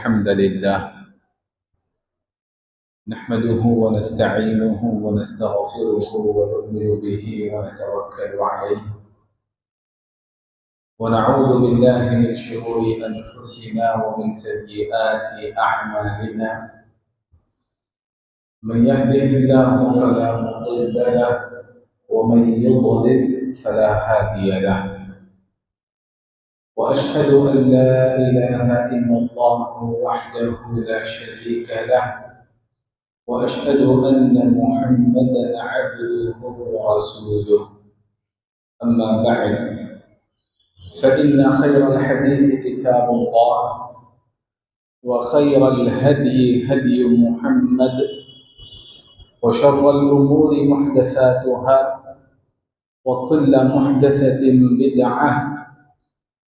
الحمد لله نحمده ونستعينه ونستغفره ونؤمن به ونتوكل عليه ونعوذ بالله من شرور أنفسنا ومن سيئات أعمالنا من يهده الله فلا مضل له ومن يضلل فلا هادي له وأشهد أن لا إله إلا الله وحده لا شريك له وأشهد أن محمدا عبده ورسوله أما بعد فإن خير الحديث كتاب الله وخير الهدي هدي محمد وشر الأمور محدثاتها وكل محدثة بدعة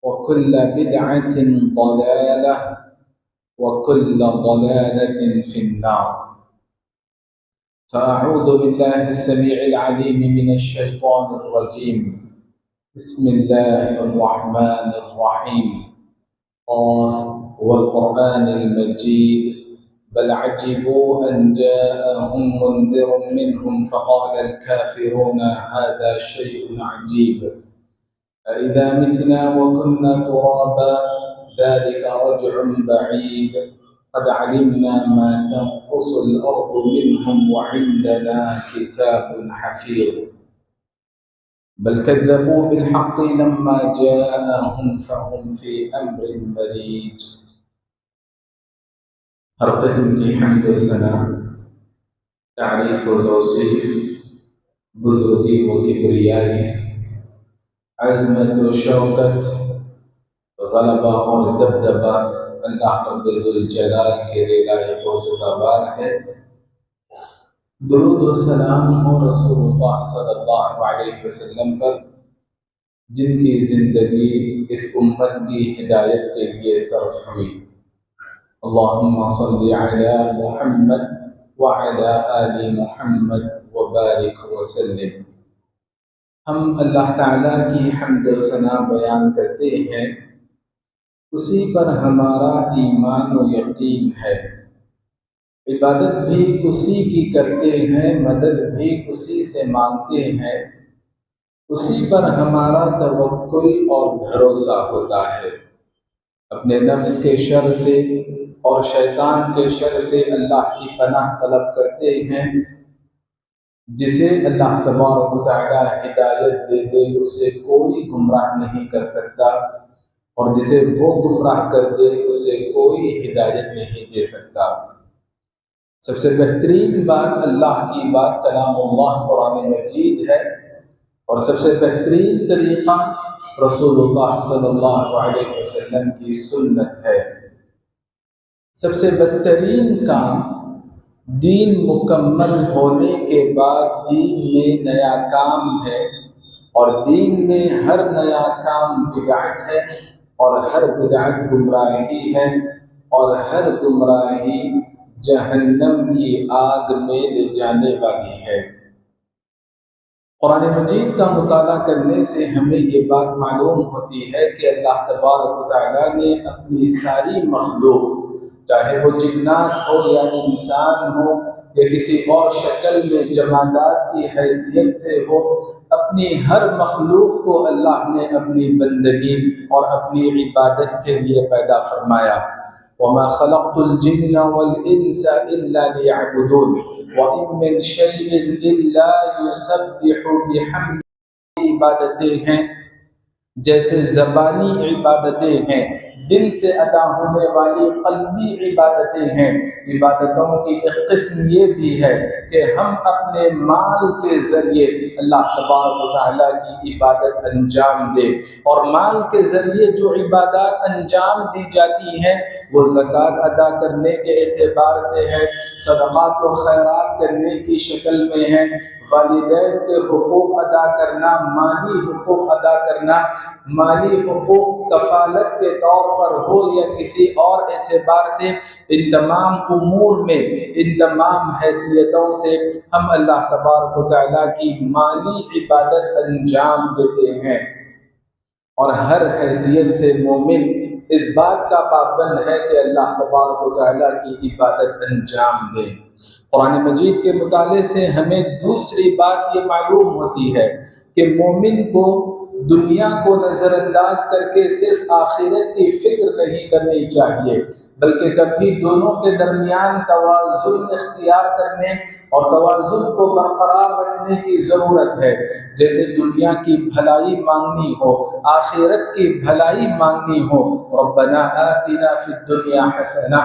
وكل بدعة ضلالة وكل ضلالة في النار فأعوذ بالله السميع العليم من الشيطان الرجيم بسم الله الرحمن الرحيم قاف والقرآن المجيد بل عجبوا أن جاءهم منذر منهم فقال الكافرون هذا شيء عجيب أإذا متنا وكنا ترابا ذلك رجع بعيد قد علمنا ما تنقص الأرض منهم وعندنا كتاب حفيظ بل كذبوا بالحق لما جاءهم فهم في أمر مريج ہر قسم کی حمد و ثنا تعریف و توصیف بزرگی و کبریائی عظمت و شوکت غلبہ اور دبدبہ اللہ رب ذوالجلال کے لیے لائق و سزاوار ہے۔ درود و سلام ہو رسول اللہ صلی اللہ علیہ وسلم پر جن کی زندگی اس امت کی ہدایت کے لیے صرف ہوئی۔ اللہم صلی علی محمد وعلی آل محمد وبارک وسلم۔ ہم اللہ تعالیٰ کی حمد و ثنا بیان کرتے ہیں، اسی پر ہمارا ایمان و یقین ہے، عبادت بھی اسی کی کرتے ہیں، مدد بھی اسی سے مانگتے ہیں، اسی پر ہمارا توکل اور بھروسہ ہوتا ہے۔ اپنے نفس کے شر سے اور شیطان کے شر سے اللہ کی پناہ طلب کرتے ہیں۔ جسے اللہ تبارک و تعالی ہدایت دے دے اسے کوئی گمراہ نہیں کر سکتا، اور جسے وہ گمراہ کر دے اسے کوئی ہدایت نہیں دے سکتا۔ سب سے بہترین بات اللہ کی بات کلام اللہ قرآن مجید ہے، اور سب سے بہترین طریقہ رسول اللہ صلی اللہ علیہ وسلم کی سنت ہے۔ سب سے بدترین کام دین مکمل ہونے کے بعد دین میں نیا کام ہے، اور دین میں ہر نیا کام بدعت ہے، اور ہر بدعت گمراہی ہے، اور ہر گمراہی جہنم کی آگ میں لے جانے والی ہے۔ قرآن مجید کا مطالعہ کرنے سے ہمیں یہ بات معلوم ہوتی ہے کہ اللہ تبارک و تعالیٰ نے اپنی ساری مخلوق، چاہے وہ جنات ہو یا انسان ہو یا کسی اور شکل میں جمادات کی حیثیت سے ہو، اپنی ہر مخلوق کو اللہ نے اپنی بندگی اور اپنی عبادت کے لیے پیدا فرمایا۔ وَمَا خَلَقْتُ الْجِنَّ وَالْإِنسَ إِلَّا لِيَعْبُدُونَ وَإِن مِّن شَيْءٍ إِلَّا يُسَبِّحُ بِحَمْدِهِ۔ عبادتیں ہیں جیسے زبانی عبادتیں ہیں، دل سے ادا ہونے والی قلبی عبادتیں ہیں۔ عبادتوں کی ایک قسم یہ بھی ہے کہ ہم اپنے مال کے ذریعے اللہ تبارک و تعالیٰ کی عبادت انجام دیں، اور مال کے ذریعے جو عبادات انجام دی جاتی ہیں وہ زکوٰۃ ادا کرنے کے اعتبار سے ہے، صدقات و خیرات کرنے کی شکل میں ہے، والدین کے حقوق ادا کرنا، مالی حقوق ادا کرنا، مالی حقوق کفالت کے طور پر ہو یا کسی اور اعتبار سے، ان تمام امور میں، ان تمام حیثیتوں سے ہم اللہ تبارک و تعالیٰ کی مالی عبادت انجام دیتے ہیں۔ اور ہر حیثیت سے مومن اس بات کا پابند ہے کہ اللہ تبارک و تعالیٰ کی عبادت انجام دے۔ قرآن مجید کے مطالعے سے ہمیں دوسری بات یہ معلوم ہوتی ہے کہ مومن کو دنیا کو نظر انداز کر کے صرف آخرت کی فکر نہیں کرنی چاہیے، بلکہ کبھی دونوں کے درمیان توازن اختیار کرنے اور توازن کو برقرار رکھنے کی ضرورت ہے۔ جیسے دنیا کی بھلائی مانگنی ہو، آخرت کی بھلائی مانگنی ہو، ربنا آتنا فی الدنیا حسنہ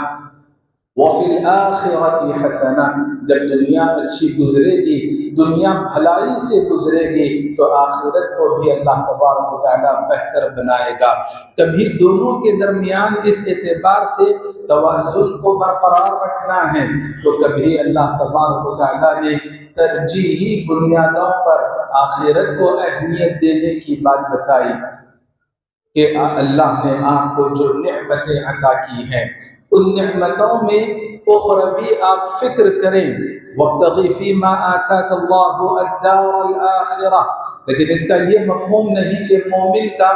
وفی الآخرۃ حسنہ، جب دنیا اچھی گزرے گی، دنیا بھلائی سے گزرے گی، تو آخرت کو بھی اللہ تبارک و تعالیٰ بہتر بنائے گا۔ کبھی دونوں کے درمیان اس اعتبار سے توازن کو برقرار رکھنا ہے، تو کبھی اللہ تبارک و تعالیٰ نے ترجیحی بنیادوں پر آخرت کو اہمیت دینے کی بات بتائی کہ اللہ نے آپ کو جو نعمتیں عطا کی ہیں، ان نعمتوں میں اخروی آپ فکر کریں، وابتغ فیما آتاک اللہ الدار الآخرہ، لیکن اس کا یہ مفہوم نہیں کہ مومن کا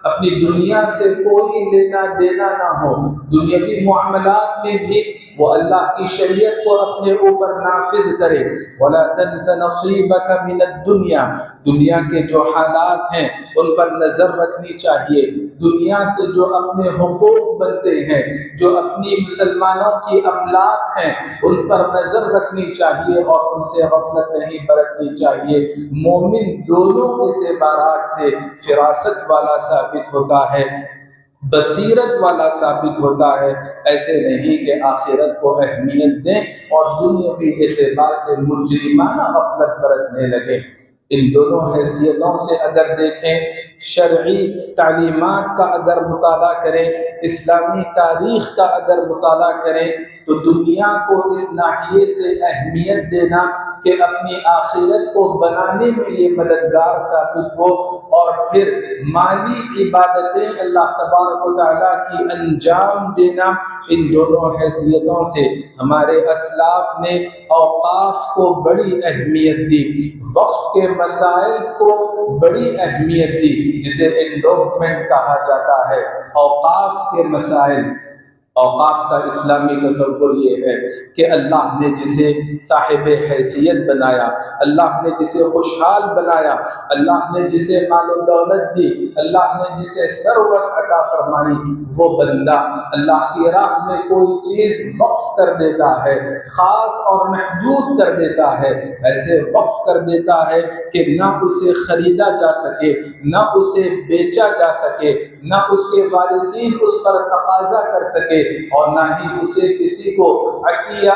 اپنی دنیا سے کوئی لینا دینا نہ ہو، دنیاوی معاملات میں بھی وہ اللہ کی شریعت کو اپنے اوپر نافذ کرے۔ وَلَا تَنْسَ نَصِيبَكَ مِنَ الدُّنْيَا، دنیا کے جو حالات ہیں ان پر نظر رکھنی چاہیے، دنیا سے جو اپنے حقوق بنتے ہیں، جو اپنی مسلمانوں کی املاک ہیں، ان پر نظر رکھنی چاہیے اور ان سے غفلت نہیں برتنی چاہیے۔ مومن دونوں اعتبارات سے فراست والا ثابت ہوتا ہے، بصیرت والا ثابت ہوتا ہے۔ ایسے نہیں کہ آخرت کو اہمیت دیں اور دنیاوی اعتبار سے مجرمانہ غفلت برتنے لگے۔ ان دونوں حیثیتوں سے اگر دیکھیں، شرعی تعلیمات کا اگر مطالعہ کریں، اسلامی تاریخ کا اگر مطالعہ کریں، تو دنیا کو اس ناحیے سے اہمیت دینا کہ اپنی آخرت کو بنانے میں یہ مددگار ثابت ہو، اور پھر مالی عبادتیں اللہ تبارک و تعالیٰ کی انجام دینا، ان دونوں حیثیتوں سے ہمارے اسلاف نے اوقاف کو بڑی اہمیت دی، وقف کے مسائل کو بڑی اہمیت دی، جسے انڈوسمنٹ کہا جاتا ہے۔ اوقاف کے مسائل، اوقاف کا اسلامی تصور یہ ہے کہ اللہ نے جسے صاحب حیثیت بنایا، اللہ نے جسے خوشحال بنایا، اللہ نے جسے مال و دولت دی، اللہ نے جسے ثروت عطا فرمائی، وہ بندہ اللہ کی راہ میں کوئی چیز وقف کر دیتا ہے، خاص اور محدود کر دیتا ہے، ایسے وقف کر دیتا ہے کہ نہ اسے خریدا جا سکے، نہ اسے بیچا جا سکے، نہ اس کے وارثین اس پر تقاضا کر سکے، اور نہ ہی اسے کسی کو عطیہ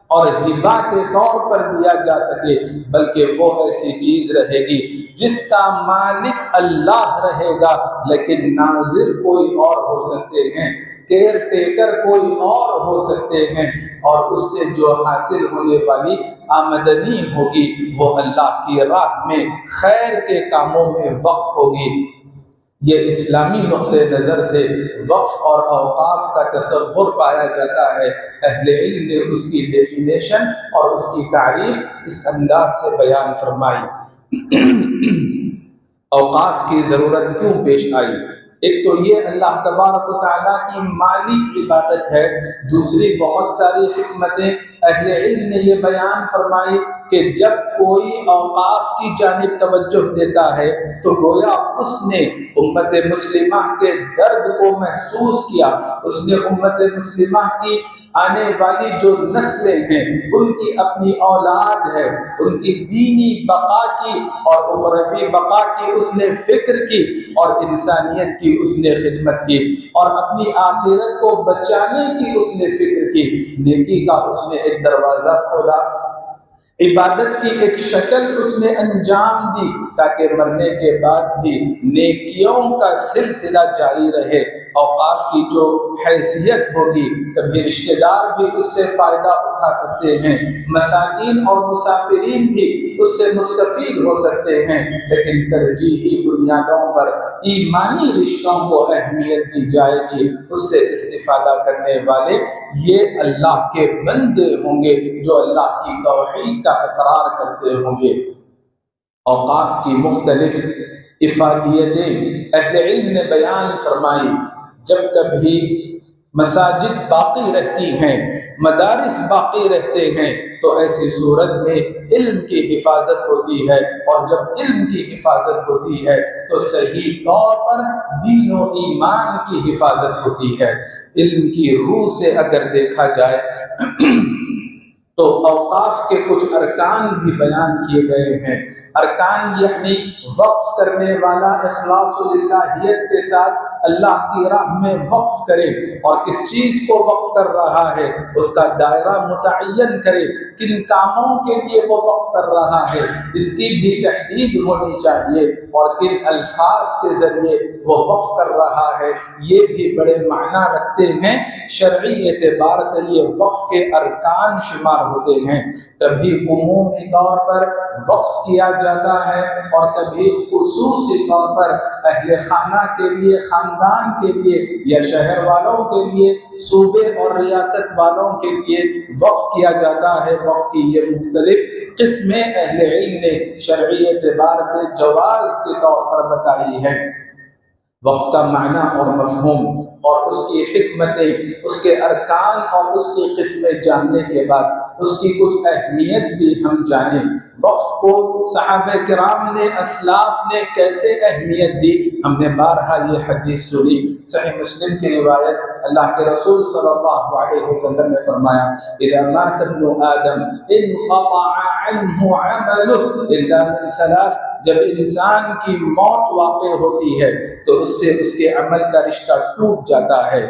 اور ہبہ کے طور پر دیا جا سکے، بلکہ وہ ایسی چیز رہے گی جس کا مالک اللہ رہے گا، لیکن ناظر کوئی اور ہو سکتے ہیں، کیئر ٹیکر کوئی اور ہو سکتے ہیں، اور اس سے جو حاصل ہونے والی آمدنی ہوگی وہ اللہ کی راہ میں خیر کے کاموں میں وقف ہوگی۔ یہ اسلامی نقطہ نظر سے وقف اور اوقاف کا تصور پایا جاتا ہے۔ اہل علم نے اس کی ڈیفینیشن اور اس کی تعریف اس انداز سے بیان فرمائی۔ اوقاف کی ضرورت کیوں پیش آئی؟ ایک تو یہ اللہ تبارک و تعالیٰ کی مالی عبادت ہے، دوسری بہت ساری حکمتیں اہل علم نے یہ بیان فرمائی کہ جب کوئی اوقاف کی جانب توجہ دیتا ہے تو گویا اس نے امت مسلمہ کے درد کو محسوس کیا، اس نے امت مسلمہ کی آنے والی جو نسلیں ہیں ان کی اپنی اولاد ہے، ان کی دینی بقا کی اور اخروی بقا کی اس نے فکر کی، اور انسانیت کی اس نے خدمت کی، اور اپنی آخرت کو بچانے کی اس نے فکر کی، نیکی کا اس نے ایک دروازہ کھولا، عبادت کی ایک شکل اس نے انجام دی تاکہ مرنے کے بعد بھی نیکیوں کا سلسلہ جاری رہے۔ اوقاف کی جو حیثیت ہوگی، کبھی رشتہ دار بھی اس سے فائدہ اٹھا سکتے ہیں، مساکین اور مسافرین بھی اس سے مستفید ہو سکتے ہیں، لیکن ترجیحی بنیادوں پر ایمانی رشتوں کو اہمیت دی جائے گی۔ اس سے استفادہ کرنے والے یہ اللہ کے بندے ہوں گے جو اللہ کی توحید کا اقرار کرتے ہوں گے۔ اوقاف کی مختلف افادیتیں اہل علم نے بیان فرمائی۔ جب کبھی مساجد باقی رہتی ہیں، مدارس باقی رہتے ہیں، تو ایسی صورت میں علم کی حفاظت ہوتی ہے، اور جب علم کی حفاظت ہوتی ہے تو صحیح طور پر دین و ایمان کی حفاظت ہوتی ہے۔ علم کی روح سے اگر دیکھا جائے تو اوقاف کے کچھ ارکان بھی بیان کیے گئے ہیں۔ ارکان یعنی وقف کرنے والا اخلاص للہیت کے ساتھ اللہ کی راہ میں وقف کرے، اور کس چیز کو وقف کر رہا ہے اس کا دائرہ متعین کرے، کن کاموں کے لیے وہ وقف کر رہا ہے اس کی بھی تحدید ہونی چاہیے، اور کن الفاظ کے ذریعے وہ وقف کر رہا ہے یہ بھی بڑے معنی رکھتے ہیں۔ شرعی اعتبار سے یہ وقف کے ارکان شمار ہوتے ہیں۔ کبھی عمومی طور پر وقف کیا جاتا ہے، اور کبھی خصوصی طور پر اہل خانہ کے لیے، خاندان کے لیے، یا شہر والوں کے لیے، صوبے اور ریاست والوں کے لیے وقف کیا جاتا ہے۔ وقف کی یہ مختلف قسمیں اہل علم نے شرعی اعتبار سے جواز کے طور پر بتائی ہے۔ وقف کا معنی اور مفہوم اور اس کی حکمتیں، اس کے ارکان اور اس کی قسمیں جاننے کے بعد اس کی کچھ اہمیت بھی ہم جانیں۔ وقف کو صحابہ کرام نے، اسلاف نے کیسے اہمیت دی؟ ہم نے بارہا یہ حدیث سنی، صحیح مسلم کی روایت، اللہ کے رسول صلی اللہ علیہ وسلم نے فرمایا: اذا مات ابن آدم انقطع عنہ عمله الا من ثلاث، جب انسان کی موت واقع ہوتی ہے تو اس سے اس کے عمل کا رشتہ ٹوٹ جاتا ہے۔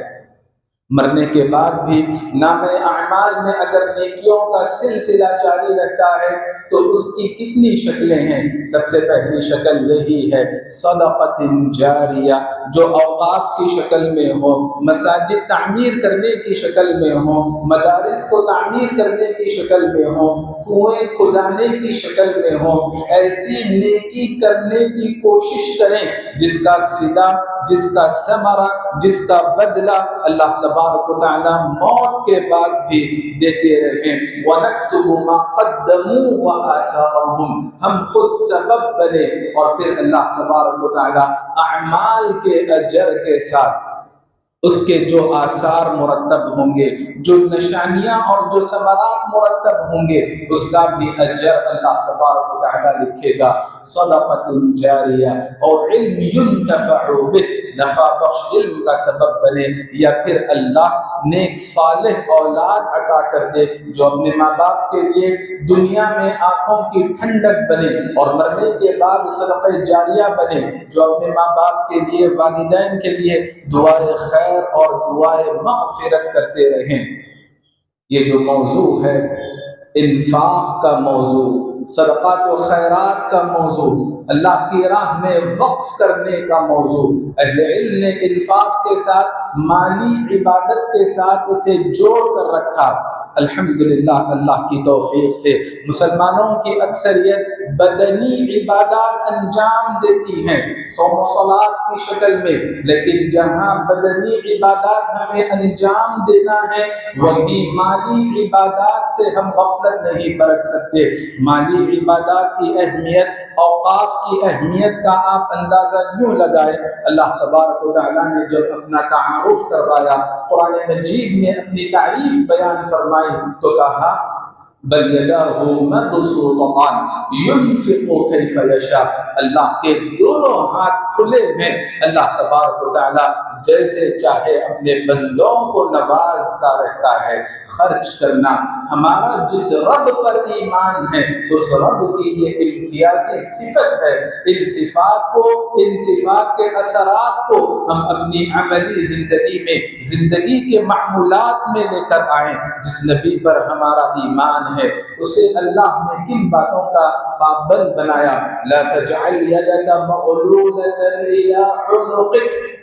مرنے کے بعد بھی نام اعمال میں اگر نیکیوں کا سلسلہ جاری رہتا ہے تو اس کی کتنی شکلیں ہیں؟ سب سے پہلی شکل یہی ہے صدقۃ جاریہ، جو اوقاف کی شکل میں ہو، مساجد تعمیر کرنے کی شکل میں ہو، مدارس کو تعمیر کرنے کی شکل میں ہو، کنویں کھدانے کی شکل میں ہو۔ ایسی نیکی کرنے کی کوشش کریں جس کا صدا، جس کا ثمرہ، جس کا بدلہ اللہ تبارک و تعالی موت کے بعد بھی دیتے رہیں۔ وَنَكْتُبُ مَا قَدَّمُوا وَآثَارَهُمْ، ہم خود سبب بنے، اور پھر اللہ تبارک و تعالی اعمال کے اجر کے ساتھ اس کے جو آثار مرتب ہوں گے، جو نشانیاں اور جو ثمرات مرتب ہوں گے، اس کا بھی اجر اللہ تبارک و تعالی لکھے گا۔ صدقۃ جاریہ، اور علم ينتفع به، نفع بخش علم کا سبب بنے، یا پھر اللہ نیک صالح اولاد عطا کر دے جو اپنے ماں باپ کے لیے دنیا میں آنکھوں کی ٹھنڈک بنے، اور مرنے کے بعد صدقہ جاریہ بنے جو اپنے ماں باپ کے لیے، والدین کے لیے دعائے خیر اور دعائے مغفرت کرتے رہیں۔ یہ جو موضوع ہے انفاق کا موضوع، صدقات و خیرات کا موضوع، اللہ کی راہ میں وقف کرنے کا موضوع، اہل علم نے انفاق کے ساتھ، مالی عبادت کے ساتھ اسے جوڑ کر رکھا۔ الحمدللہ اللہ کی توفیق سے مسلمانوں کی اکثریت بدنی عبادات انجام دیتی ہیں صوم و صلات کی شکل میں، لیکن جہاں بدنی عبادات ہمیں انجام دینا ہے وہی مالی عبادات سے ہم غفلت نہیں برت سکتے۔ مالی عبادات کی اہمیت، اوقاف کی اہمیت کا آپ اندازہ یوں لگائیں، اللہ تبارک و تعالیٰ نے جب اپنا تعارف کروایا، قرآن مجید میں اپنی تعریف بیان فرمائی تو کہا بل یداہ مبسوطتان ينفق کیف یشاء، اللہ کے دونوں ہاتھ کھلے ہیں، اللہ تبارک و تعالیٰ جیسے چاہے اپنے بندوں کو نوازتا رہتا ہے۔ خرچ کرنا، ہمارا جس رب پر ایمان ہے اس رب کی یہ امتیازی صفت ہے۔ ان صفات کو، ان صفات کے اثرات کو ہم اپنی عملی زندگی میں، زندگی کے معمولات میں لے کر آئیں۔ جس نبی پر ہمارا ایمان ہے اسے اللہ نے کن باتوں کا پابند بنایا؟ لا تجعل يدك مغلولة إلى عنقك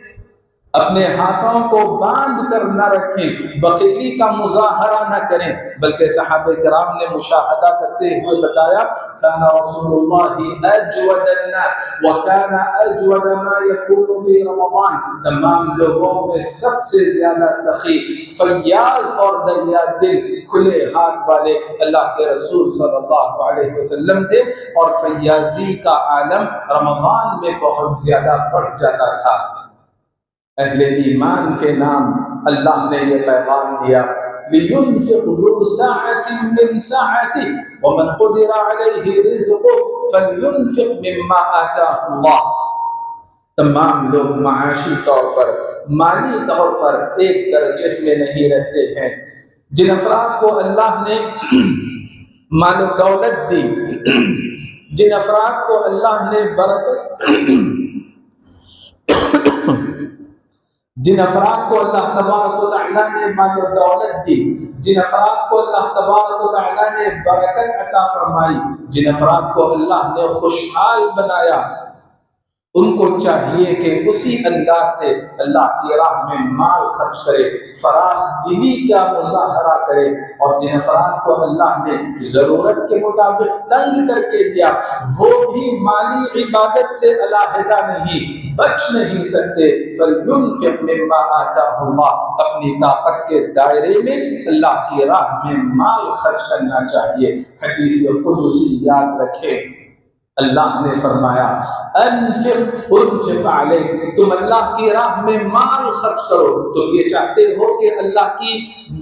اپنے ہاتھوں کو باندھ کر نہ رکھیں، بخیلی کا مظاہرہ نہ کریں، بلکہ صحابہ کرام نے مشاہدہ کرتے ہوئے بتایا کان رسول اللہ اجود الناس وکان اجود ما یکون فی رمضان، تمام لوگوں میں سب سے زیادہ سخی، فیاض اور دریا دل، کھلے ہاتھ والے اللہ کے رسول صلی اللہ علیہ وسلم تھے، اور فیاضی کا عالم رمضان میں بہت زیادہ بڑھ جاتا تھا۔ اہل ایمان کے نام اللہ نے یہ پیغام دیا لِيُنْفِقْ ذُو سَعَةٍ مِّن سَعَتِهِ وَمَنْ قُدِرَ عَلَيْهِ رِزْقُهُ فَلْيُنْفِقْ مِمَّا آتَاهُ اللَّهُ۔ تمام لوگ معاشی طور پر، مالی طور پر ایک درجے میں نہیں رہتے ہیں۔ جن افراد کو اللہ نے مال و دولت دی، جن افراد کو اللہ نے برکت جن افراد کو اللہ تبارک و تعالیٰ نے مال و دولت دی، جن افراد کو اللہ تبارک و تعالیٰ نے برکت عطا فرمائی، جن افراد کو اللہ نے خوشحال بنایا، ان کو چاہیے کہ اسی انداز سے اللہ کی راہ میں مال خرچ کرے، فراخ دلی کا مظاہرہ کرے، اور جن افراد کو اللہ نے ضرورت کے مطابق تنگ کر کے دیا، وہ بھی مالی عبادت سے علیحدہ نہیں، بچ نہیں سکتے۔ فَلْيُنْفِقْ مِمَّا آتَاهُ اللَّهُ، اپنی طاقت کے دائرے میں اللہ کی راہ میں مال خرچ کرنا چاہیے۔ حدیث قدسی یاد رکھیں، اللہ نے فرمایا انفق انفق علیک، تم اللہ کی راہ میں مال خرچ کرو۔ تم یہ چاہتے ہو کہ اللہ کی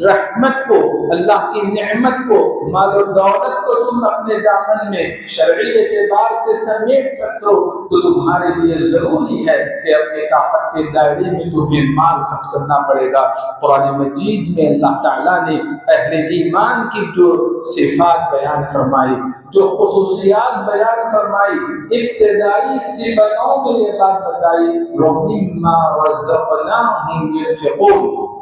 رحمت کو، اللہ کی نعمت کو، مال و دولت کو تم اپنے دامن میں شرعی اعتبار سے سمیٹ سکو، تو تمہارے لیے ضروری ہے کہ اپنے طاقت کے دائرے میں تمہیں مال خرچ کرنا پڑے گا۔ قرآن مجید میں اللہ تعالیٰ نے اہل ایمان کی جو صفات بیان فرمائی، جو خصوصیات بیان فرمائی، ابتدائی صفتوں میں یہ بات بتائی وَمِمَّا رَزَقْنَاهُمْ يُنْفِقُونَ،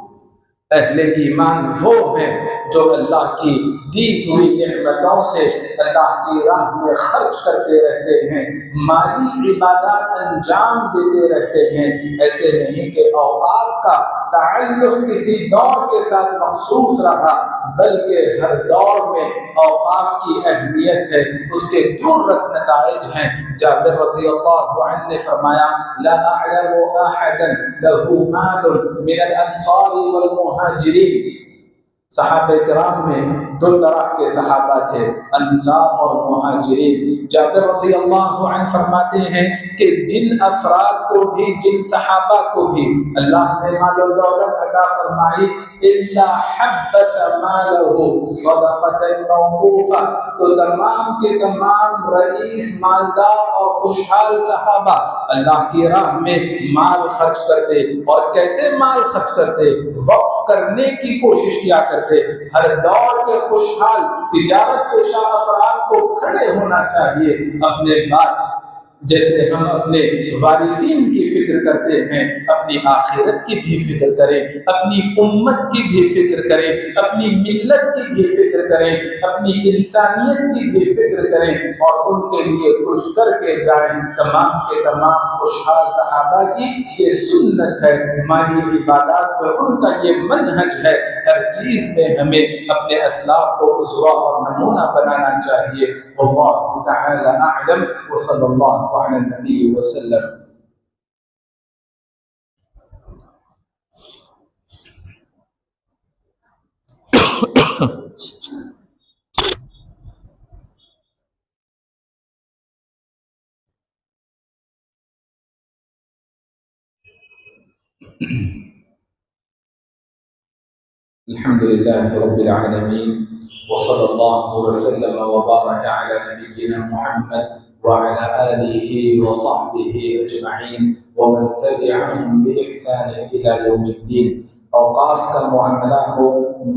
اہل ایمان وہ ہیں جو اللہ کی دی ہوئی نعمتوں سے اللہ کی راہ میں خرچ کرتے رہتے ہیں، مالی عبادات انجام دیتے رہتے ہیں۔ ایسے نہیں کہ اوقاف کا تعلق کسی دور کے ساتھ مخصوص رہا، بلکہ ہر دور میں اوقاف کی اہمیت ہے، اس کے درس نتائج ہیں۔ جابر رضی اللہ عنہ نے فرمایا لا اعلم احدا له مال من الانصار والمہاجرین، صحابہ کرام میں دو طرح کے صحابہ تھے، انصار اور مہاجرین۔ جابر رضی اللہ عنہ فرماتے ہیں کہ جن افراد کو بھی، جن صحابہ کو بھی اللہ نے مال و دولت عطا فرمائی، الا حبس مالہ صدقۃ موقوفہ، تو تمام کے تمام رئیس، مالدار اور خوشحال صحابہ اللہ کی راہ میں مال خرچ کرتے، اور کیسے مال خرچ کرتے؟ وقف کرنے کی کوشش کیا کرتے۔ ہر دور کے خوشحال تجارت پیشہ افراد کو کھڑے ہونا چاہیے، اپنے بعد جیسے ہم اپنے وارثین کی فکر کرتے ہیں، اپنی آخرت کی بھی فکر کریں، اپنی امت کی بھی فکر کریں، اپنی ملت کی بھی فکر کریں، اپنی انسانیت کی بھی فکر کریں، اور ان کے لیے کچھ کر کے جائیں۔ تمام کے تمام خوشحال صحابہ کی یہ سنت ہے، مالی عبادات میں ان کا یہ منہج ہے۔ ہر چیز میں ہمیں اپنے اسلاف کو اسوہ اور نمونہ بنانا چاہیے۔ واللہ تعالی اعلم، وصلی اللہ علی النبی وسلم۔ الحمد لله رب العالمين، وصلى الله وسلم وبارك على نبينا محمد وعلى آله وصحبه أجمعين ومن تبعهم بإحسان إلى يوم الدين۔ اوقاف کا معاملہ ہو،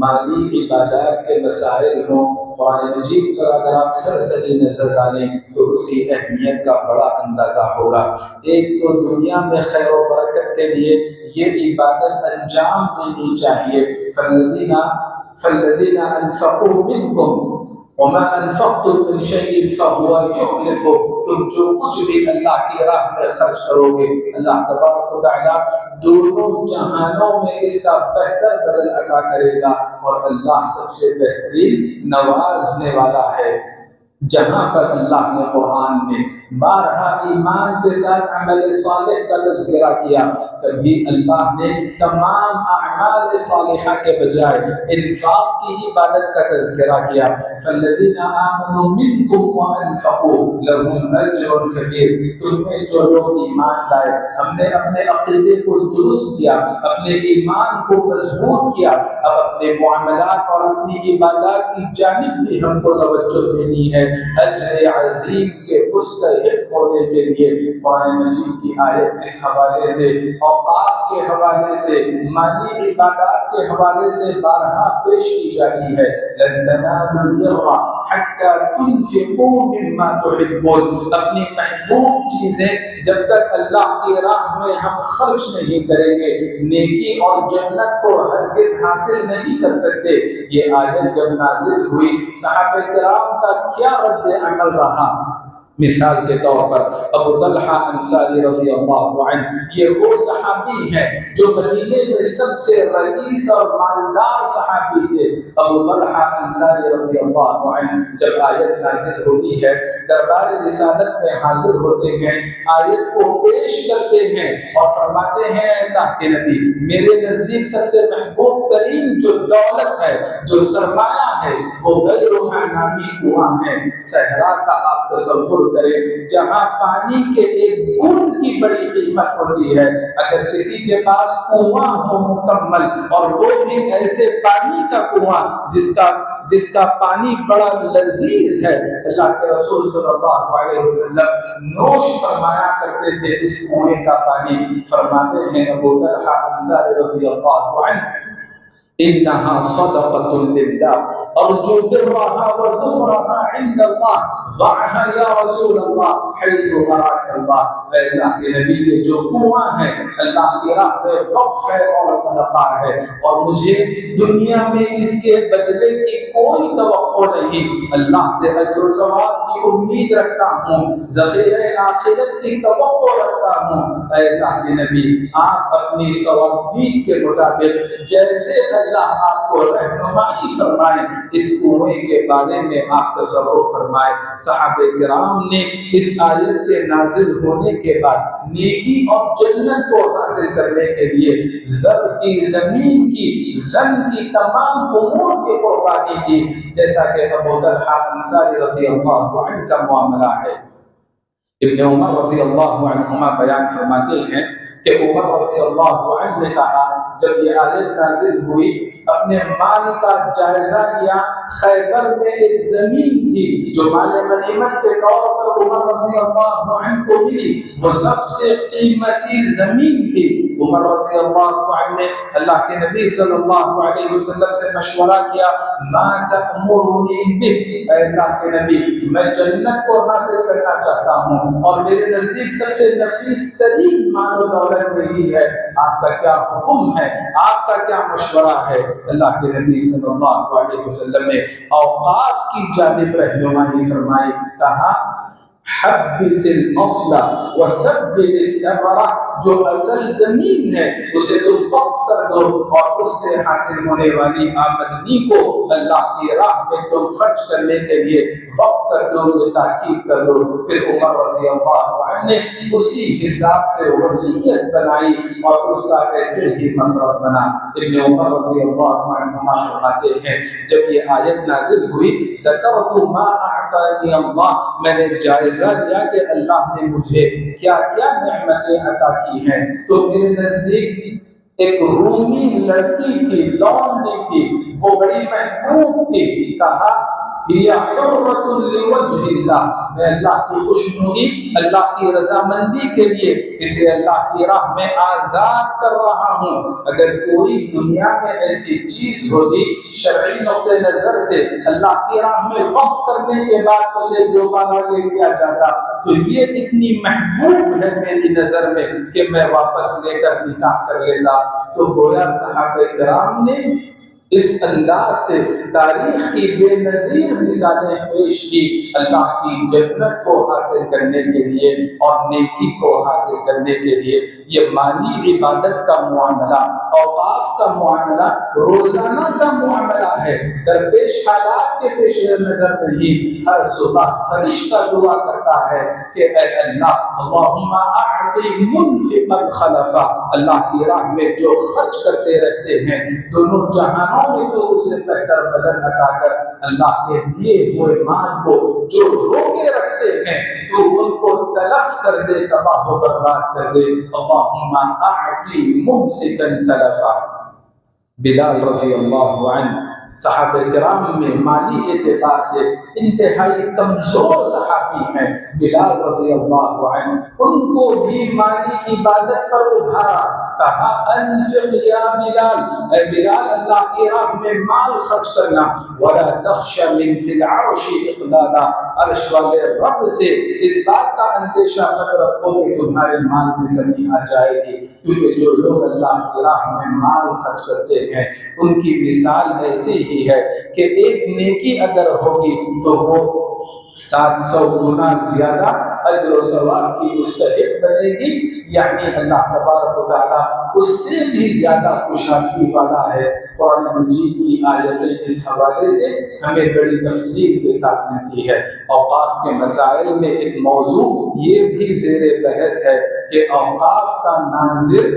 مالی عبادات کے مسائل ہوں، قرآن مجید پر اگر آپ سرسری نظر ڈالیں تو اس کی اہمیت کا بڑا اندازہ ہوگا۔ ایک تو دنیا میں خیر و برکت کے لیے یہ عبادت انجام دینی چاہیے۔ فالذین انفقوا منکم وما انفقتم من شيء فهو يخلفه، تم جو کچھ بھی اللہ کی راہ میں خرچ کرو گے اللہ تبارک و تعالیٰ دونوں جہانوں میں اس کا بہتر بدل عطا کرے گا، اور اللہ سب سے بہترین نوازنے والا ہے۔ جہاں پر اللہ نے قرآن میں بارہا ایمان کے ساتھ عمل صالح کا تذکرہ کیا، کبھی اللہ نے تمام اعمال صالحہ کے بجائے انفاق کی عبادت کا تذکرہ کیا۔ فالذین آمنوا منکم وانفقوا لهم اجر کبیر، تم میں جو لوگ ایمان لائے، ہم نے اپنے عقیدے کو درست کیا، اپنے ایمان کو مضبوط کیا، اب اپنے معاملات اور اپنی عبادات کی جانب بھی ہم کو توجہ دینی ہے، اجر عظیم کے مستحق ہونے کے لیے۔ قرآن مجید کی آیت اس حوالے سے، اوقاف کے حوالے سے، مالی عبادات کے حوالے سے بارہا پیش کی جاتی ہے۔ لن تنالوا البر حتى تنفقوا مما تحبون، اپنی محبوب چیزیں جب تک اللہ کی راہ میں ہم خرچ نہیں کریں گے نیکی اور جنت کو ہرگز حاصل نہیں کر سکتے۔ یہ آیت جب نازل ہوئی صحابہ کرام کا کیا رد عمل رہا؟ مثال کے طور پر ابو طلحہ انصاری رضی اللہ عنہ، یہ وہ صحابی ہیں جو مدینے میں سب سے رئیس اور مالدار صحابی تھے۔ ابو طلحہ انصاری رضی اللہ عنہ جب آیت نازل ہوتی ہے دربار رسالت میں حاضر ہوتے ہیں، آیت کو پیش کرتے ہیں اور فرماتے ہیں اللہ کے نبی، میرے نزدیک سب سے محبوب ترین جو دولت ہے، جو سرمایہ ہے، وہ غیرها نامی کنواں ہے۔ صحرا کا آپ تصور کریں جہاں پانی کے ایک بوند کی بڑی قیمت ہوتی ہے، اگر کسی کے پاس کنواں ہو مکمل، اور وہ بھی ایسے پانی کا کنواں جس کا پانی بڑا لذیذ ہے، اللہ کے رسول صلی اللہ علیہ وسلم نوش فرمایا کرتے تھے اس کنویں کا پانی۔ فرماتے ہیں ابو طلحہ انصاری رضی اللہ عنہ، انہا صدقۃ للہ ارجو برہا وظفرہا عند اللہ ضعہا یا رسول اللہ حیث اراک اللہ۔ اے اللہ کے نبی، یہ جو کنواں ہے اللہ کی راہ میں وقف ہے اور صدقہ ہے، اور مجھے دنیا میں اس کے بدلے کی کوئی توقع نہیں، اللہ سے اجر و ثواب کی امید رکھتا ہوں، ذخیرہ آخرت کی توقع رکھتا ہوں۔ اے اللہ کے نبی، آپ اپنی ثوابدید کے مطابق جیسے اللہ آپ کو رہنمائی فرمائے اس کنویں کے بارے میں آپ تصرف فرمائے۔ صحابہ کرام نے اس آیت کے نازل ہونے کے بعد نیکی اور جنت کو حاصل کرنے کے لیے زر کی، زمین کی، زن کی، تمام امور کی قربانی کی، جیسا کہ ابو طلحہ انصاری رضی اللہ عنہ کا معاملہ ہے۔ ابن عمر رضی اللہ عنہما بیان فرماتے ہیں کہ عمر رضی اللہ عنہ نے کہا جب یہ آیت نازل ہوئی اپنے مال کا جائزہ لیا، خیبر میں ایک زمین تھی جو مال غنیمت کے طور پر عمر رضی اللہ عنہ کو ملی، وہ سب سے قیمتی زمین تھی۔ عمر رضی اللہ عنہ نے اللہ کے نبی صلی اللہ علیہ وسلم سے مشورہ کیا، ما تأمرنی بہ، اے اللہ کے نبی میں جنت کو حاصل کرنا چاہتا ہوں اور میرے نزدیک سب سے نفیس ترین مال و دولت یہی ہے، آپ کا کیا حکم ہے، آپ کا کیا مشورہ ہے؟ اللہ کے نبی صلی اللہ علیہ وسلم نے اوقاف کی جانب رہنمائی فرمائی، کہا حبس الاصل وسبل الثمرہ، جو اصل زمین ہے اسے تم وقف کر دو اور اس سے حاصل ہونے والی آمدنی کو اللہ کی راہ میں تم خرچ کرنے کے لیے وقف کر دو، یہ تاکید کر دو۔ پھر عمر رضی اللہ عنہ نے اسی حساب سے وصیت بنائی اور اس کا ایسے ہی مصرف بنا۔ ابن عمر رضی اللہ عنہ فرماتے ہیں جب یہ آیت نازل ہوئی ذکرت ما اعطانی اللہ، میں نے جائزہ لیا کہ اللہ نے مجھے کیا کیا نعمتیں عطا کی ہیں، تو میرے نزدیک ایک رومی لڑکی تھی، لونڈی تھی، وہ بڑی محبوب تھی، کہا ہی حرۃ لوجہ اللہ، میں اللہ کی خوشنودی، اللہ کی رضامندی کے لیے اسے اللہ کی راہ میں آزاد کر رہا ہوں۔ اگر کوئی دنیا میں ایسی چیز ہوتی شرعی نقطہ نظر سے اللہ کی راہ میں وقف کرنے کے بعد اسے دوبارہ لے لیا جاتا تو یہ اتنی محبوب ہے میری نظر میں کہ میں واپس لے کر نکاح کر لیتا۔ تو گویا صحابہ کرام نے اس انداز سے تاریخ کی بے نظیر مثالیں پیش کی اللہ کی جنت کو حاصل کرنے کے لیے اور نیکی کو حاصل کرنے کے لیے۔ یہ مالی عبادت کا معاملہ، اوقاف کا معاملہ روزانہ کا معاملہ ہے، درپیش حالات کے پیش نظر نہیں۔ ہر صبح فرشتہ دعا کرتا ہے کہ اے اللہ اللہم اعطی منفقا خلفا، اللہ کی راہ میں جو خرچ کرتے رہتے ہیں دونوں جہانوں میں تو اسے بہتر بدل عطا کر، اللہ کے دیے ہوئے مال کو جو روکے رکھتے ہیں تو ان کو تلف کر دے، تباہ و برباد کر دے۔ اللہم اعطی ممسکا تلفا۔ بلال رضی اللہ عنہ صحابہ کرام میں مالی اعتبار سے انتہائی کمزور صحابی ہیں۔ بلال رضی اللہ عنہ ان کو بھی مالی عبادت پر ابھارا، کہا انفق یا بلال، اے بلال اللہ کی راہ میں مال خرچ کرنا، ولا تخش من ذی العرش اقلالا، عرش والے رب سے اس بات کا اندیشہ مت رکھو کہ تمہارے مال میں کمی آ جائے گی، کیونکہ جو لوگ اللہ کی راہ میں مال خرچ کرتے ہیں ان کی مثال ایسی ہی ہے کہ ایک نیکی اگر ہوگی تو وہ 700 گنا زیادہ اجر و ثواب کی مستحق بنے گی، یعنی اللہ تبارک و تعالیٰ اس سے بھی زیادہ کشادگی والا ہے۔ قرآن مجید کی آیتیں اس حوالے سے ہمیں بڑی تفصیل کے ساتھ ملتی ہے۔ اوقاف کے مسائل میں ایک موضوع یہ بھی زیر بحث ہے کہ اوقاف کا ناظر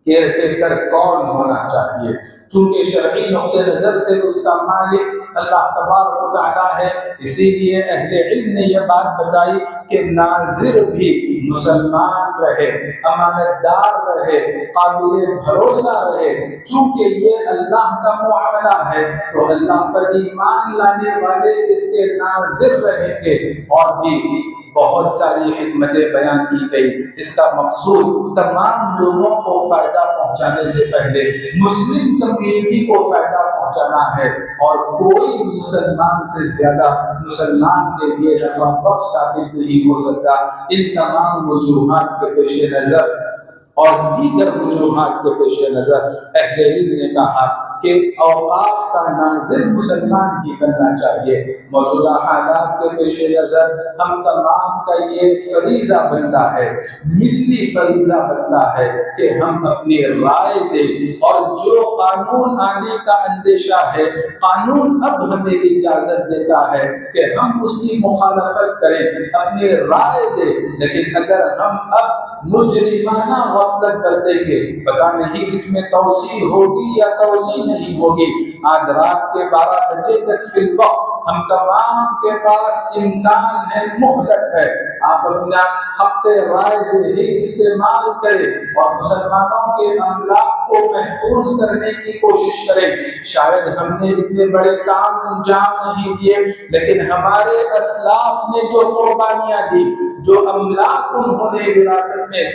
کیئر ٹیکر کون ہونا چاہیے، چونکہ شرعی نقطہ نظر سے اس کا مالک اللہ تبارک و تعالیٰ ہے، اسی لیے اہل علم نے یہ بات بتائی کہ ناظر بھی مسلمان رہے، امانت دار رہے، قابل بھروسہ رہے، چونکہ یہ اللہ کا معاملہ ہے تو اللہ پر ایمان لانے والے اس کے ناظر رہیں گے۔ اور بھی بہت ساری حکمتیں بیان کی گئی، اس کا مقصود تمام لوگوں کو فائدہ پہنچانے سے پہلے مسلم کمیونٹی کو فائدہ پہنچانا ہے، اور کوئی مسلمان سے زیادہ مسلمان کے لیے نفع بخش ثابت نہیں ہو سکتا۔ ان تمام وجوہات کے پیش نظر اور دیگر وجوہات کے پیش نظر اہل علم نے کہا کہ اوقاف کا ناظر مسلمان ہی بننا چاہیے۔ موجودہ حالات کے پیش نظر ہم تمام کا یہ فریضہ بنتا ہے، ملی فریضہ بنتا ہے کہ ہم اپنی رائے دیں، اور جو قانون آنے کا اندیشہ ہے قانون اب ہمیں اجازت دیتا ہے کہ ہم اس کی مخالفت کریں، اپنی رائے دیں، لیکن اگر ہم اب مجرمانہ غفلت برتیں گے، پتہ نہیں اس میں توسیع ہوگی یا توسیع نہیں ہوگی۔ آج رات کے 12 بجے تک فی الوقت ہم تمام کے پاس امکان ہے، مہلت ہے، آپ اپنا حق رائے دہی استعمال کریں اور مسلمانوں کے املاک کو محفوظ کرنے کی کوشش کریں۔ شاید ہم نے اتنے بڑے کام انجام نہیں دیے، لیکن ہمارے اسلاف نے جو قربانیاں دی، جو املاک انہوں نے وراثت میں،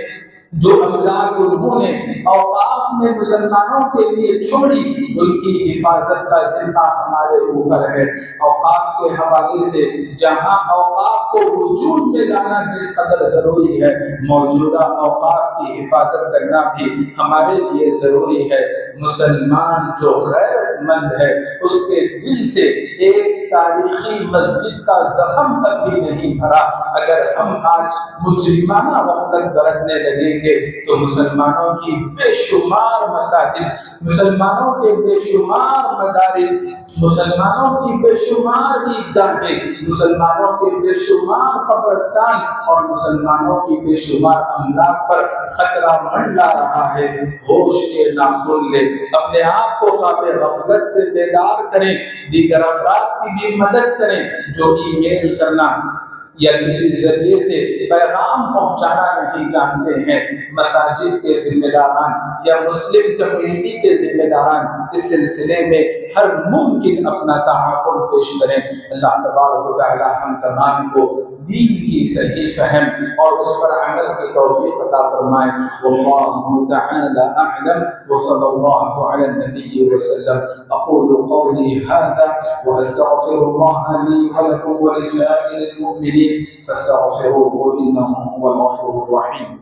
جو املاک انہوں نے اوقاف میں مسلمانوں کے لیے چھوڑی، ان کی حفاظت کا ذمہ ہمارے اوپر ہے۔ اوقاف کے حوالے سے جہاں اوقاف کو وجود میں لانا جس قدر ضروری ہے، موجودہ اوقاف کی حفاظت کرنا بھی ہمارے لیے ضروری ہے۔ مسلمان جو غیرت مند ہے اس کے دل سے ایک تاریخی مسجد کا زخم تک بھی نہیں بھرا۔ اگر ہم آج مجرمانہ غفلت برتنے لگیں گے تو مسلمانوں کی بے شمار مساجد، مسلمانوں کے بے شمار مدارس، مسلمانوں کی بے شمار عیدگاہیں، مسلمانوں کے بے شمار قبرستان اور مسلمانوں کی بے شمار املاک پر خطرہ منڈلا رہا ہے۔ ہوش کے ناخن لے، اپنے آپ کو خواب غفلت سے بیدار کریں، دیگر افراد کی بھی مدد کریں جو ای میل کرنا یا کسی ذریعے سے پیغام پہنچانا نہیں جانتے ہیں۔ مساجد کے ذمہ داران یا مسلم کمیونٹی کے ذمہ داران اس سلسلے میں ہر ممکن اپنا تعاون پیش کریں۔ اللہ تبارک و تعالی ہم تمام کو دین کی صحیح فہم اور اس پر عمل کی توفیق عطا فرمائے۔ واللہ تعالی اعلم وصلی اللہ علی النبی وسلم۔ اقول قولی هذا واستغفر الله لي ولكم ولسائر المؤمنين فاستغفروه انه هو الغفور الرحيم۔